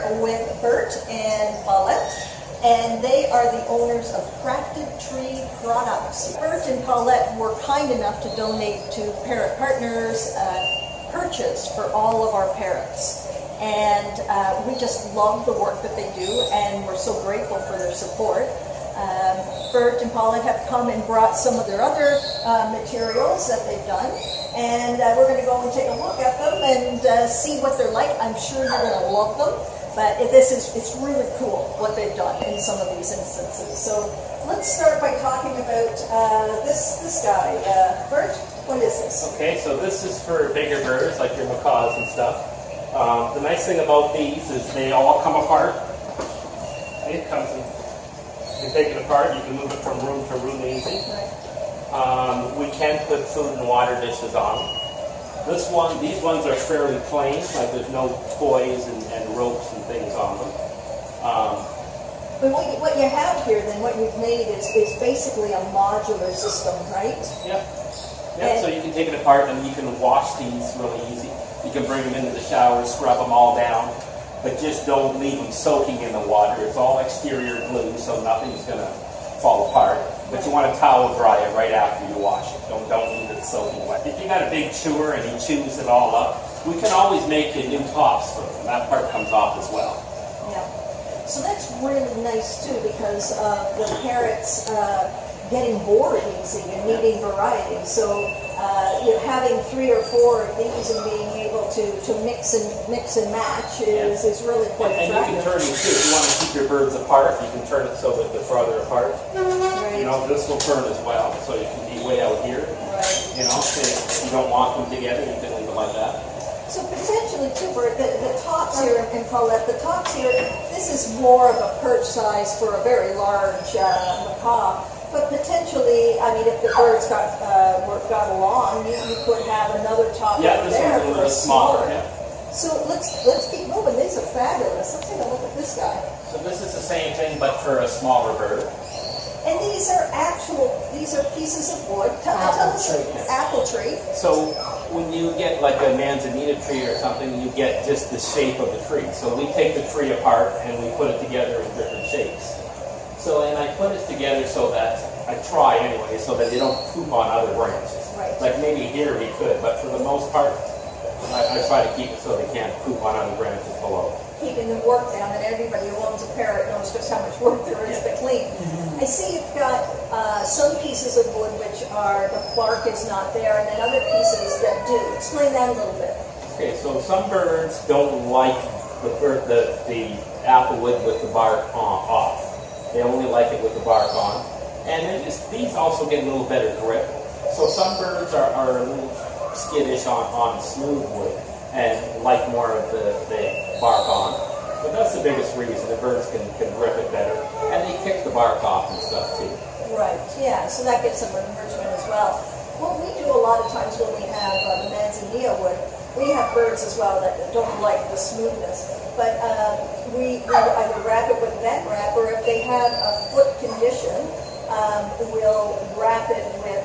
here with Bert and Paulette, and they are the owners of Crafted Tree Products. Bert and Paulette were kind enough to donate to Parrot Partners perches for all of our parrots. And we just love the work that they do, and we're so grateful for their support. Bert and Paulette have come and brought some of their other materials that they've done, and we're going to go and take a look at them and see what they're like. I'm sure you're going to love them, but it's really cool what they've done in some of these instances. So let's start by talking about this guy. Bert, what is this? Okay, so this is for bigger birds like your macaws and stuff. The nice thing about these is they all come apart. It comes in. You can take it apart, you can move it from room to room easy. We can put food and water dishes on them. These ones are fairly plain, like there's no toys and ropes and things on them. But what you have here, then, what you've made is basically a modular system, right? Yep. Yep, so you can take it apart and you can wash these really easy. You can bring them into the shower, scrub them all down. But just don't leave them soaking in the water. It's all exterior glue, so nothing's going to fall apart. But you want to towel dry it right after you wash it. Don't leave it soaking wet. If you got a big chewer and he chews it all up, we can always make you new tops for them. That part comes off as well. Yeah. So that's really nice too, because the parrots getting bored easy and needing variety. So having 3 or 4 of these and being able to mix and match is really quite attractive. And you can turn it too. If you want to keep your birds apart, you can turn it so that they're farther apart. Right. You know, this will turn as well, so you can be way out here. Right. You know, if you don't want them together, you can leave it like that. So potentially too, Bert, the tops here, and Paulette, the tops here, this is more of a perch size for a very large macaw. But potentially, I mean, if the birds got along, you could have another top over there for a smaller. Yeah. So let's keep moving. These are fabulous. Let's take a look at this guy. So this is the same thing, but for a smaller bird. And these are pieces of wood. Tell us, apple tree. So when you get like a manzanita tree or something, you get just the shape of the tree. So we take the tree apart and we put it together in different shapes. So, and I put it together so that, I try anyway, so that they don't poop on other branches. Right. Like maybe here we could, but for the most part, I try to keep it so they can't poop on other branches below. Keeping the work down, and everybody who owns a parrot knows just how much work there is to clean. I see you've got some pieces of wood which are, the bark is not there, and then other pieces that do. Explain that a little bit. Okay, so some birds don't like the apple wood with the bark off. They only like it with the bark on. And then these also get a little better grip. So some birds are a little skittish on smooth wood and like more of the bark on. But that's the biggest reason. The birds can grip it better. And they kick the bark off and stuff too. Right, yeah, so that gets some enrichment as well. What we do a lot of times when we have the manzanilla wood, we have birds as well that don't like the smoothness. But we either wrap it with vent wrap, or if they have a foot condition, we'll wrap it with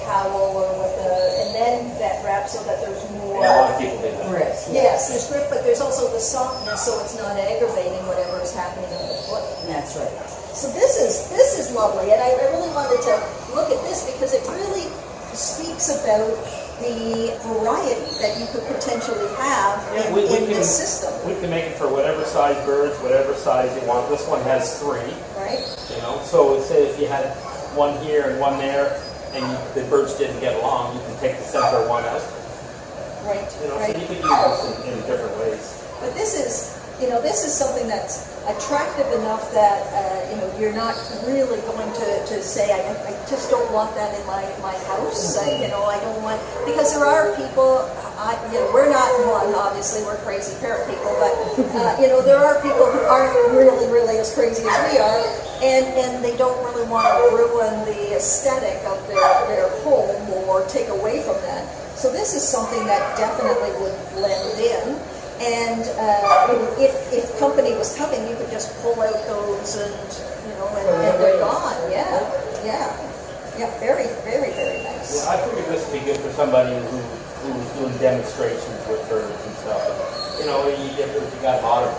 towel or and then vet wrap so that there's more. Yeah, a lot of people do that. Grip. Yes, there's grip, but there's also the softness, so it's not aggravating whatever is happening in the foot. That's right. So this is lovely, and I really wanted to look at this because it really speaks about the variety that you could potentially have in this system. We can make it for whatever size birds, whatever size you want. This one has 3. Right. You know, so say if you had one here and one there, and the birds didn't get along, you can take the center one out. Right. You know, right. so you can use this in different ways. But this is something that's attractive enough that you're not really going to say I just don't want that in my house. I don't want, because there are people. We're not one. Obviously, we're crazy parrot people, but there are people who aren't really as crazy as we are, and they don't really want to ruin the aesthetic of their home or take away from that. So this is something that definitely would blend in. And if company was coming, you could just pull out those and they're gone. Yeah. Very, very, very nice. Yeah, I figured this would be good for somebody who's doing demonstrations with birds and stuff. If you got a lot of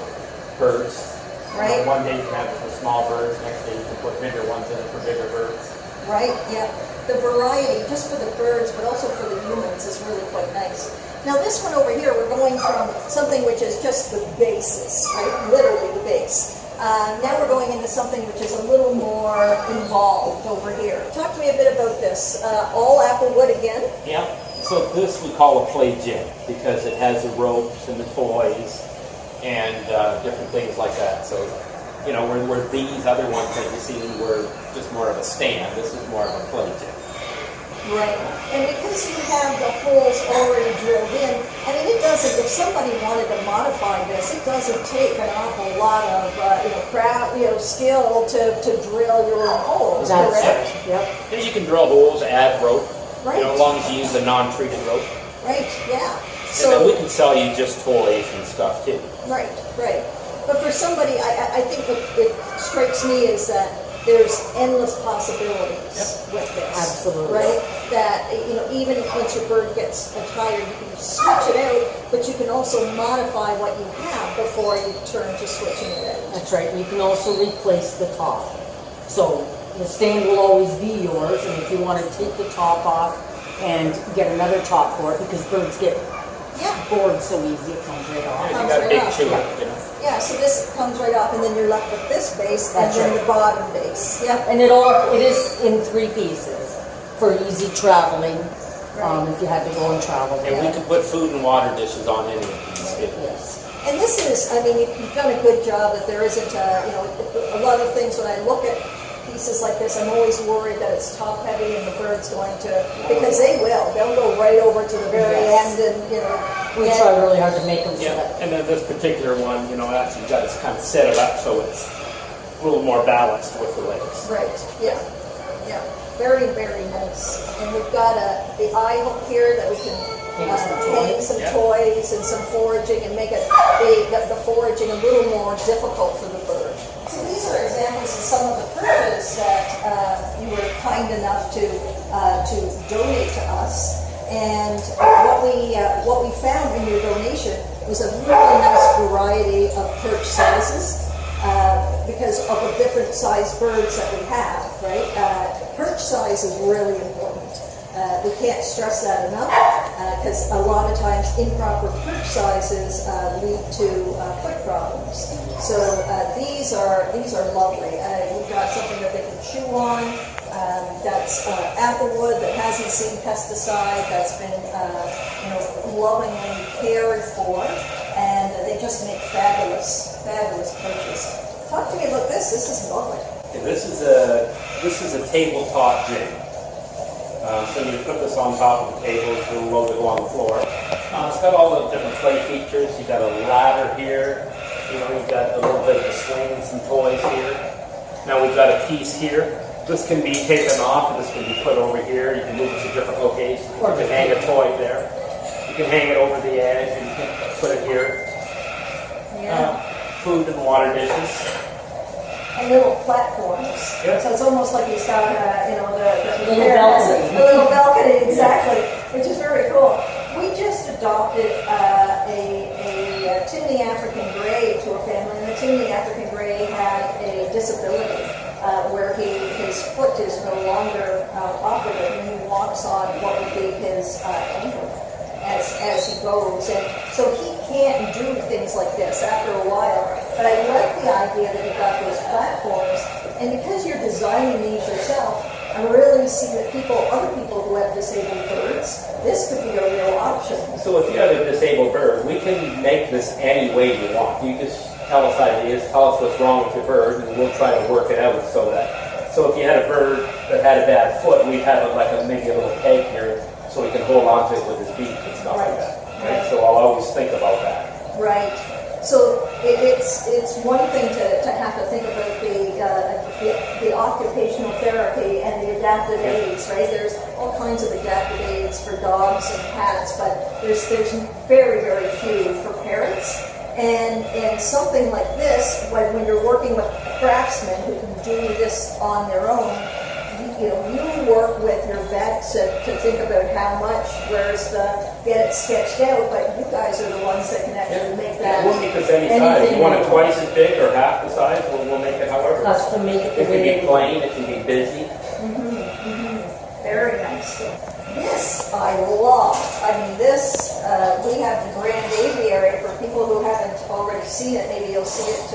birds. Right. One day you can have it for small birds, next day you can put bigger ones in it for bigger birds. Right, yeah. The variety, just for the birds, but also for the humans, is really quite nice. Now this one over here, we're going from something which is just the basis, right? Literally the base. Now we're going into something which is a little more involved over here. Talk to me a bit about this. All apple wood again? Yeah. So this we call a play gym because it has the ropes and the toys and different things like that. So, you know, where these other ones that you see were just more of a stand, this is more of a play gym. Right. And because you have the holes already drilled in, I mean, it doesn't, if somebody wanted to modify this, it doesn't take an awful lot of, skill to drill your own holes, That's correct? it. Yep. Then you can drill holes, add rope, Right. you know, as long as you use a non-treated rope. Right, yeah. And then we can sell you just toys and stuff too. Right, right. But for somebody, I think what it strikes me is that there's endless possibilities with this. Absolutely. Right? That, you know, even once your bird gets tired, you can switch it out, but you can also modify what you have before you turn to switching it out. That's right. You can also replace the top. So the stand will always be yours, and if you want to take the top off and get another top for it, because birds get bored so easy, it comes right off. You got a big chew, you know. Yeah, so this comes right off, and then you're left with this base, That's and then right. the bottom base. Yep. And it is in 3 pieces for easy traveling, if you had to go and travel. And we can put food and water dishes on any of these too. Yes. And this is, I mean, you've done a good job that there isn't, a lot of things when I look at pieces like this, I'm always worried that it's top heavy and the bird's going to, because they'll go right over to the very end and, you know. We try really hard to make them so Yeah, that. and then this particular one, you know, actually got to kind of set it up so it's a little more balanced with the legs. Right, yeah, yeah. Very, very nice. And we've got the eye hook here that we can hang some toys and some foraging and make the foraging a little more difficult for the bird. So these are examples of some of the perches that you were kind enough to donate to us. And what we found in your donation was a really nice variety of perch sizes because of the different size birds that we have, right? Perch size is really important. We can't stress that enough because a lot of times improper perch sizes lead to foot problems. So these are lovely. You've got something that they can chew on. That's applewood that hasn't seen pesticide. That's been lovingly cared for, and they just make fabulous perches. Talk to me about this. This is lovely. Okay, this is a tabletop jig. So you put this on top of the table, it's a little low to go on the floor. It's got all the different play features. You got a ladder here. You know, you've got a little bit of a swing and some toys here. Now we've got a piece here. This can be taken off, and this can be put over here. You can move it to different locations. Or you can hang a toy there. You can hang it over the edge, and you can put it here. Yeah. Food and water dishes. And little platforms. Yeah. So it's almost like he's got, the Little balcony. A little balcony, exactly, which is very cool. We just adopted a Timney African Grey to a family, and the Timney African Grey had a disability where his foot is no longer operative, and he walks on what would be his ankle as he goes. And so he can't do things like this after a while. But I like the idea that you've got those platforms, and because you're designing these yourself, I really see that other people who have disabled birds, this could be a real option. So if you have a disabled bird, we can make this any way you want. You just tell us ideas, tell us what's wrong with your bird, and we'll try to work it out so if you had a bird that had a bad foot, we'd have maybe a little peg here so he can hold on to it with his beak and stuff like that. Right? So I'll always think about that. Right. So it's one thing to have to think about the occupational therapy and the adaptive aids, right? There's all kinds of adaptive aids for dogs and cats, but there's very, very few for parrots. And something like this, when you're working with a craftsman who can do this on their own, you work with your vet to think about how much, where's the, get it sketched out, but you guys are the ones that can actually make that. We'll make this any size. You want it twice as big or half the size, we'll make it however. Custom make it the It can way be plain, it can be busy. Very nice. This I love. I mean, this, we have the Grand Aviary. For people who haven't already seen it, maybe you'll see it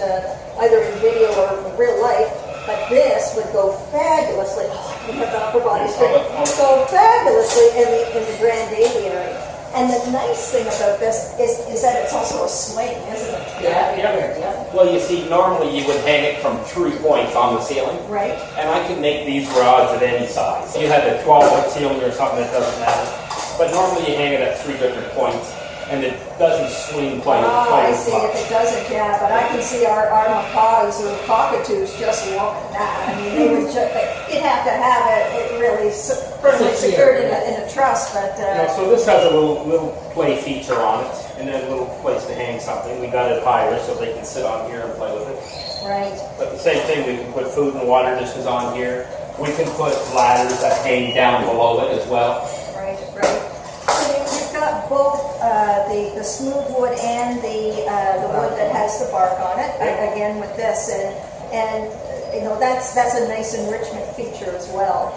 either in video or in real life. But this would go fabulously. Oh, we have the upper body strength. It would go fabulously in the Grand Aviary. And the nice thing about this is that it's also a swing, isn't it? Yeah. Well, you see, normally you would hang it from 3 points on the ceiling. Right. And I can make these rods at any size. You had a 12-foot ceiling or something, it doesn't matter. But normally you hang it at 3 different points, and it doesn't swing quite I as see. much. If it doesn't, yeah. But I can see our macaws or cockatoos just love that. I mean, they would just, you'd have to have it really firmly secured in a truss. But So this has a little play feature on it, and then a little place to hang something. We got it higher so they can sit on here and play with it. right. But the same thing, we can put food and water dishes on here. We can put ladders that hang down below it as well. Right. So you've got both the smooth wood and the wood that has the bark on it. Again with this, and that's a nice enrichment feature as well.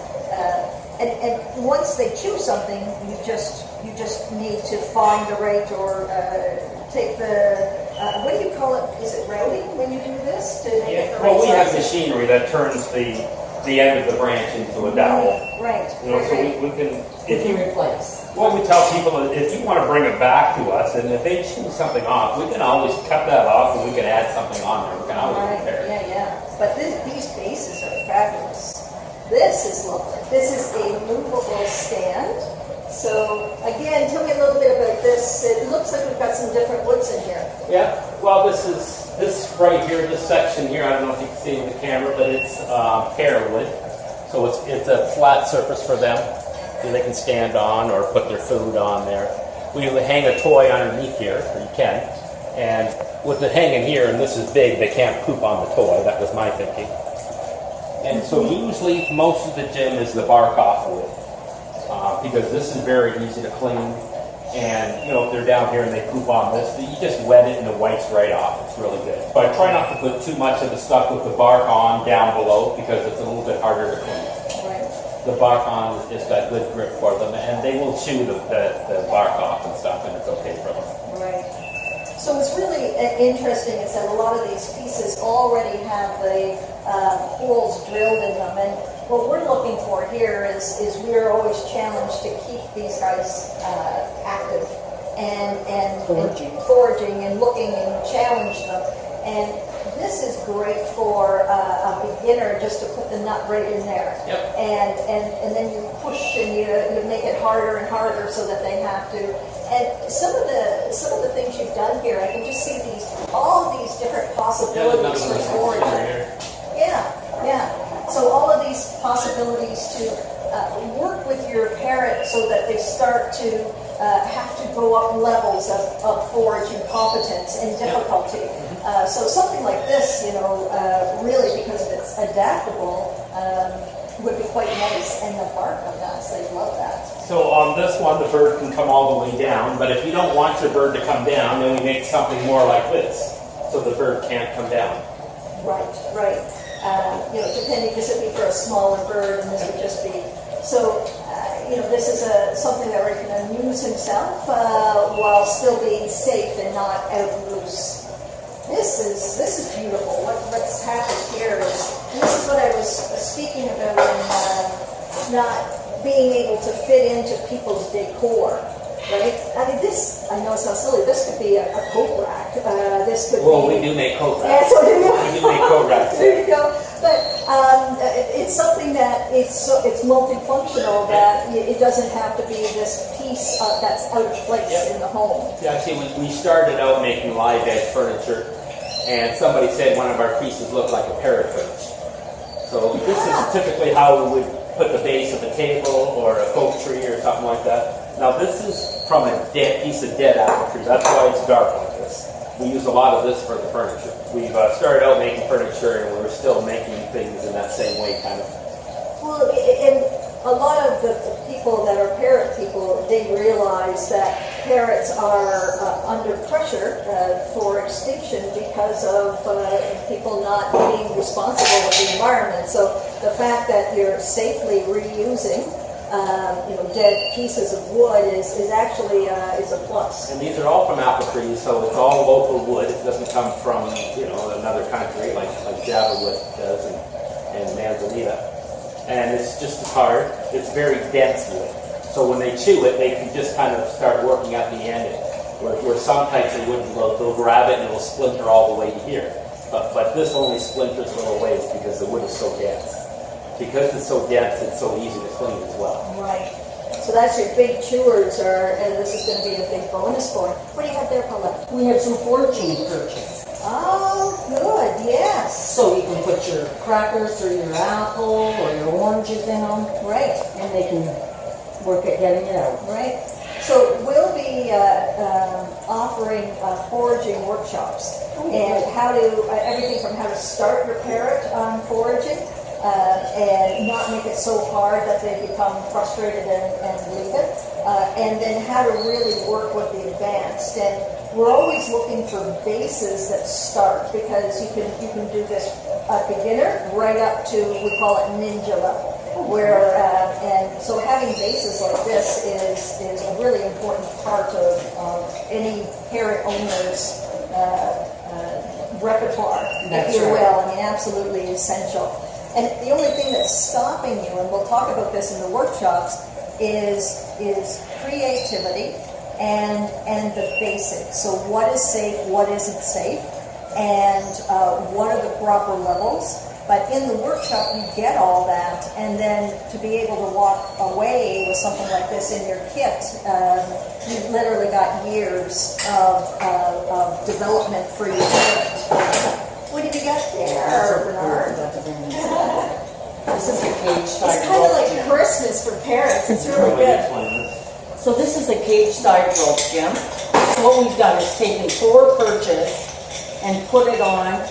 And once they choose something, you just need to find the right or take the what do you call it? Is it routing when you do this to make it the right Well, we have size? machinery that turns the end of the branch into a dowel. Right. So we can. If you replace. What we tell people is, if you want to bring it back to us, and if they choose something off, we can always cut that off, and we can add something on there. We can always Right, repair it. yeah. But these bases are fabulous. This is lovely. This is a movable stand. So again, tell me a little bit about this. It looks like we've got some different woods in here. Yeah. Well, this right here, this section here. I don't know if you can see in the camera, but it's pear wood. So it's a flat surface for them, so they can stand on or put their food on there. We hang a toy underneath here, or you can. And with it hanging here, and this is big, they can't poop on the toy. That was my thinking. And so usually most of the gym is the bark off wood, because this is very easy to clean. And if they're down here and they poop on this, you just wet it and it wipes right off. It's really good. But I try not to put too much of the stuff with the bark on down below, because it's a little bit harder to clean. Right. The bark on has just got good grip for them, and they will chew the bark off and stuff, and it's okay for them. Right. So what's really interesting is that a lot of these pieces already have the holes drilled in them, and what we're looking for here is we are always challenged to keep these guys active and foraging and looking and challenge them. And this is great for a beginner, just to put the nut right in there. Yep. And then you push and you make it harder and harder so that they have to. And some of the things you've done here, I can just see all of these different possibilities for foraging. Yeah. So all of these possibilities to work with your parrot so that they start to have to go up levels of foraging competence and difficulty. So something like this, really, because it's adaptable, would be quite nice. And the bark on that, they love that. So on this one, the bird can come all the way down, but if you don't want your bird to come down, then we make something more like this, so the bird can't come down. Right. Depending, this would be for a smaller bird, and this would just be, so, this is something that Rick can amuse himself while still being safe and not out loose. This is beautiful. What's happened here is, and this is what I was speaking about in not being able to fit into people's decor. Right? I mean, I know it sounds silly, this could be a coat rack. This could Well, be... we do make coat Yeah, racks. so do you. We do make coat racks. There you go. But it's something that it's multifunctional, that it doesn't have to be this piece that's out of place in the home. Yeah, actually, we started out making live edge furniture, and somebody said one of our pieces looked like a parrot perch. So this is typically how we would put the base of a table or a oak tree or something like that. Now this is from a dead piece of dead apple tree. That's why it's dark like this. We use a lot of this for the furniture. We've started out making furniture, and we're still making things in that same way, kind of. Well, and a lot of the people that are parrot people, they realize that parrots are under pressure for extinction because of people not being responsible with the environment. So the fact that you're safely reusing dead pieces of wood is actually is a plus. And these are all from apple trees, so it's all local wood. It doesn't come from another country like Java wood does and manzanita. And it's just as hard. It's very dense wood. So when they chew it, they can just kind of start working at the end. Where some types of wood, they'll grab it and it'll splinter all the way to here. But this only splinters little ways because the wood is so dense. Because it's so dense, it's so easy to clean as well. Right. So that's your big chewers, and this is going to be a big bonus for it. What do you have there, Paulette? We have some foraging perches. Oh, good, yes. So you can put your crackers or your apple or your oranges in them. Right. And they can work at getting it out. Right. So we'll be offering foraging workshops and how to, everything from how to start your parrot on foraging and not make it so hard that they become frustrated and leave it, and then how to really work with the advanced. And we're always looking for bases that start, because you can do this beginner right up to, we call it ninja level. Where and so having bases like this is a really important part of any parrot owner's repertoire, if you will. I mean, absolutely essential. And the only thing that's stopping you, and we'll talk about this in the workshops, is creativity and the basics. So what is safe, what isn't safe, and what are the proper levels. But in the workshop, you get all that, and then to be able to walk away with something like this in your kit, you've literally got years of development for your kit. What have you got there, Bernard? This is a cage side It's kind of rope, like Jim. Christmas for parrots. It's really good. So this is a cage side rope, Jim. What we've done is taken 4 perches and put it on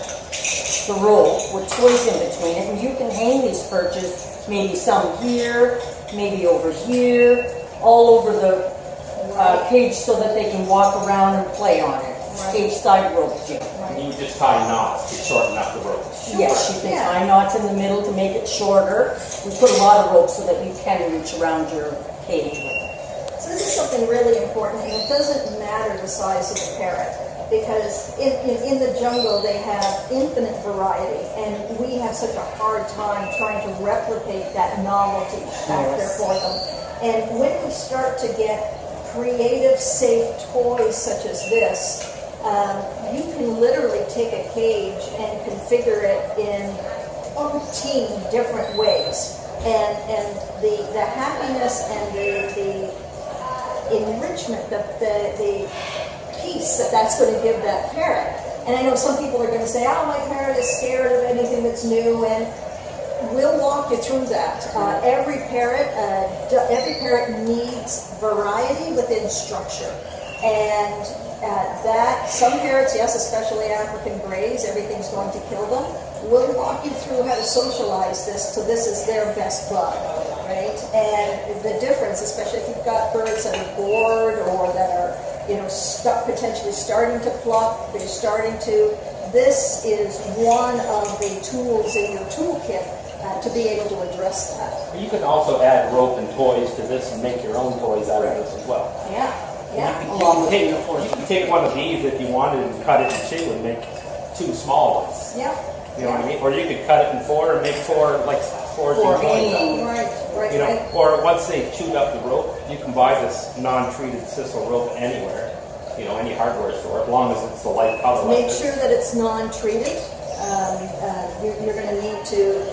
the rope with toys in between it, and you can hang these perches, maybe some here, maybe over here, all over the cage so that they can walk around and play on it. It's cage side rope, Jim. You just tie knots to shorten up the rope. Yes, you can tie knots in the middle to make it shorter. We put a lot of rope so that you can reach around your cage with it. So this is something really important, and it doesn't matter the size of the parrot, because in the jungle they have infinite variety, and we have such a hard time trying to replicate that novelty factor for them. And when we start to get creative, safe toys such as this, you can literally take a cage and configure it in umpteen different ways. And the happiness and the enrichment, the peace that's going to give that parrot. And I know some people are going to say, oh, my parrot is scared of anything that's new, and we'll walk you through that. Every parrot needs variety within structure. And that, some parrots, yes, especially African greys, everything's going to kill them. We'll walk you through how to socialize this so this is their best bud, right? And the difference, especially if you've got birds that are bored or that are, potentially starting to pluck, they're starting to, this is one of the tools in your toolkit to be able to address that. You can also add rope and toys to this and make your own toys out of this as well. Yeah. You can take one of these if you wanted and cut it in 2 and make 2 small ones. Yeah. You know what I mean? Or you could cut it in 4 and make 4 like 4 toys. Right. Or once they've chewed up the rope, you can buy this non-treated sisal rope anywhere. Any hardware store, as long as it's the light color. Make sure that it's non-treated. You're going to need to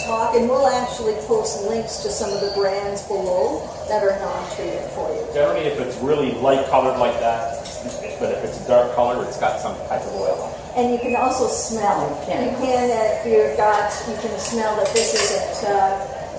talk, and we'll actually post links to some of the brands below that are non-treated for you. Generally, if it's really light colored like that, but if it's a dark color, it's got some type of oil on it. And you can also smell. You can, if you've got, you can smell that this isn't.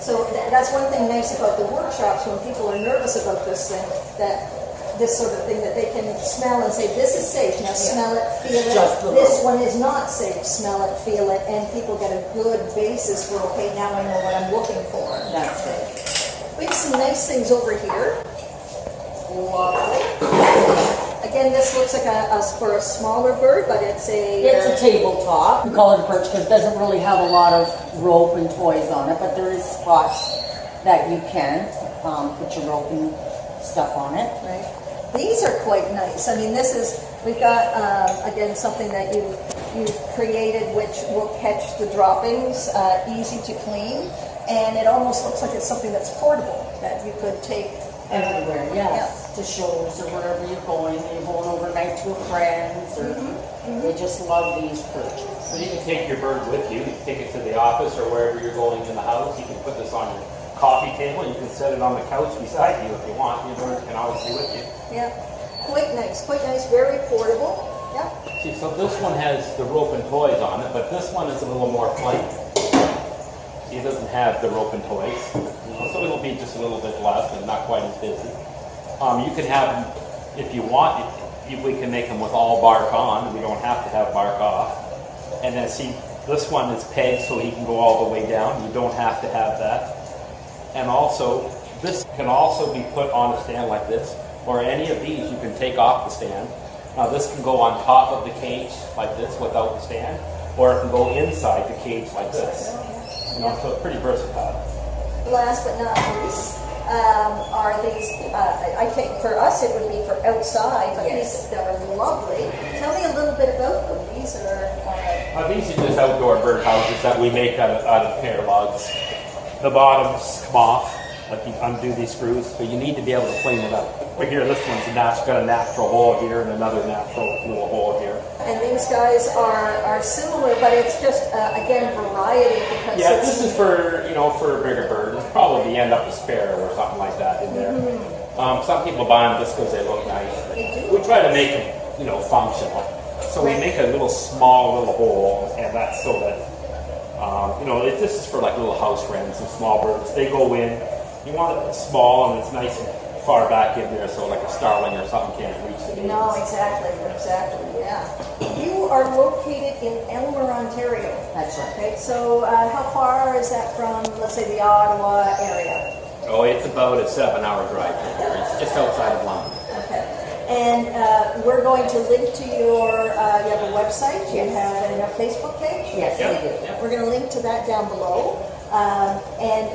So that's one thing nice about the workshops when people are nervous about this thing, that this sort of thing that they can smell and say, this is safe, now smell it, feel it. Just the This rope. one is not safe, smell it, feel it, and people get a good basis for, okay, now I know what I'm looking for. That's it. We have some nice things over here. Lovely. Again, this looks like for a smaller bird, but it's It's a tabletop. We call it a perch because it doesn't really have a lot of rope and toys on it, but there is spots that you can put your rope and stuff on it. Right. These are quite nice. I mean, we've got, again, something that you've created which will catch the droppings, easy to clean, and it almost looks like it's something that's portable, that you could take Everywhere, yes. To shows or wherever you're going overnight to a friend's, or they just love these perches. So you can take your bird with you. You can take it to the office or wherever you're going in the house. You can put this on your coffee table. You can set it on the couch beside you if you want. Your bird can always be with you. Yeah, quite nice, very portable. Yeah. See, so this one has the rope and toys on it, but this one is a little more plain. See, it doesn't have the rope and toys, so it'll be just a little bit less and not quite as busy. You can have them, if you want, we can make them with all bark on. We don't have to have bark off. And then see, this one is pegged so he can go all the way down. You don't have to have that. And also, this can also be put on a stand like this, or any of these you can take off the stand. Now this can go on top of the cage like this without the stand, or it can go inside the cage like this. You know, so it's pretty versatile. Last but not least, are these, I think for us it would be for outside, but Yes. these are lovely. Tell me a little bit about them. These are... These are just outdoor bird houses that we make out of pear logs. The bottoms come off, like you undo these screws, but you need to be able to clean it up. But here, this one's got a natural hole here and another natural little hole here. And these guys are similar, but it's just, again, variety because Yeah, this is for, for a bigger bird. It'll probably end up a sparrow or something like that in there. Some people buy them just because they look nice. They do. We try to make them, functional. So we make a little small little hole, and that's so that, this is for like little house wrens and small birds. They go in. You want it small and it's nice and far back in there, so like a starling or something can't reach the babies. No, exactly, yeah. You are located in Elmer, Ontario. That's right. Okay, so how far is that from, let's say, the Ottawa area? Oh, it's about a 7-hour drive from here. It's just outside of London. Okay. And we're going to link to your, you have a website, you have a Facebook page? Yes, Yeah. they do. Yeah. We're going to link to that down below. And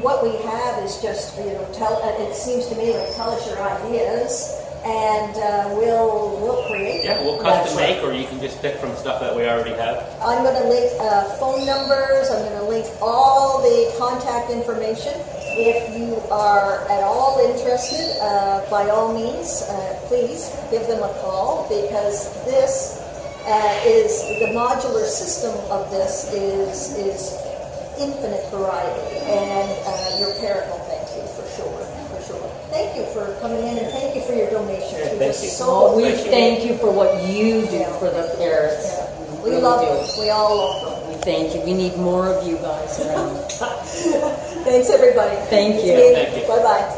what we have is just, it seems to me like tell us your ideas, and we'll create. Yeah, we'll That's custom make, or you can just pick from stuff that we already have. I'm going to link phone numbers. I'm going to link all the contact information. If you are at all interested, by all means, please give them a call, because this is the modular system of this is infinite variety, and your Parrot will thank you for sure. Thank you for coming in, and thank you for your donation. Yeah, You're thank just you. so We appreciated. thank you for what you do for the parrots. Yeah. We really love do. them. We all love them. We thank you. We need more of you guys around. Thanks, everybody. Thank you. Thank you. Bye-bye.